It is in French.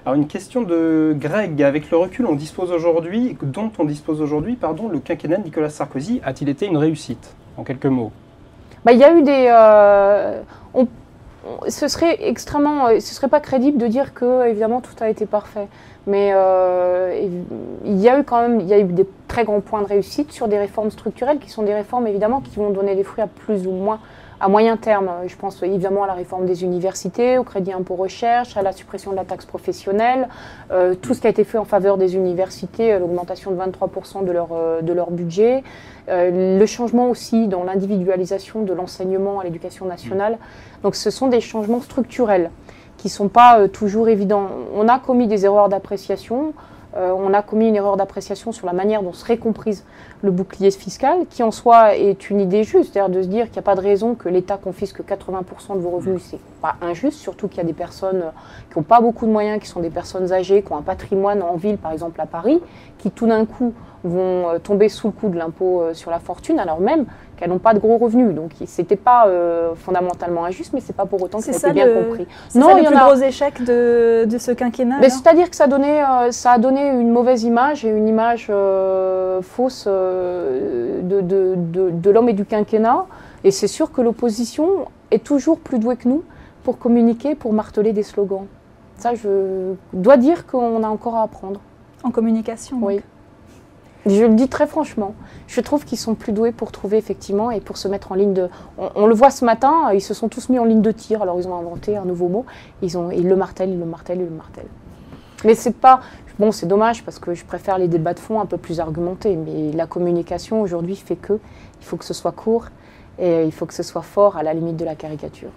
Alors une question de Greg. Avec le recul, dont on dispose aujourd'hui, le quinquennat de Nicolas Sarkozy a-t-il été une réussite? En quelques mots. Il y a eu des... ce serait pas crédible de dire que, évidemment, tout a été parfait. Mais il y a eu des très grands points de réussite sur des réformes structurelles qui sont des réformes, évidemment, qui vont donner des fruits à plus ou moins à moyen terme. Je pense évidemment à la réforme des universités, au crédit impôt recherche, à la suppression de la taxe professionnelle, tout ce qui a été fait en faveur des universités, l'augmentation de 23% de leur budget, le changement aussi dans l'individualisation de l'enseignement à l'éducation nationale. Donc ce sont des changements structurels qui ne sont pas toujours évidents. On a commis des erreurs d'appréciation. On a commis une erreur d'appréciation sur la manière dont serait comprise le bouclier fiscal, qui en soi est une idée juste, c'est-à-dire de se dire qu'il n'y a pas de raison que l'État confisque 80% de vos revenus. C'est pas injuste, surtout qu'il y a des personnes qui n'ont pas beaucoup de moyens, qui sont des personnes âgées, qui ont un patrimoine en ville, par exemple à Paris, qui tout d'un coup vont tomber sous le coup de l'impôt sur la fortune, alors même qu'elles n'ont pas de gros revenus. Donc c'était pas fondamentalement injuste, mais c'est pas pour autant que ça a été bien compris. C'est ça le plus gros échec de ce quinquennat. C'est-à-dire que ça a donné une mauvaise image et une image fausse de l'homme et du quinquennat. Et c'est sûr que l'opposition est toujours plus douée que nous pour communiquer, pour marteler des slogans. Ça, je dois dire qu'on a encore à apprendre. En communication, donc. Oui. Je le dis très franchement. Je trouve qu'ils sont plus doués pour trouver effectivement et pour se mettre en ligne de... On le voit ce matin, ils se sont tous mis en ligne de tir. Alors ils ont inventé un nouveau mot. Ils le martèlent. Mais c'est pas... Bon, c'est dommage parce que je préfère les débats de fond un peu plus argumentés. Mais la communication aujourd'hui fait que il faut que ce soit court et il faut que ce soit fort à la limite de la caricature.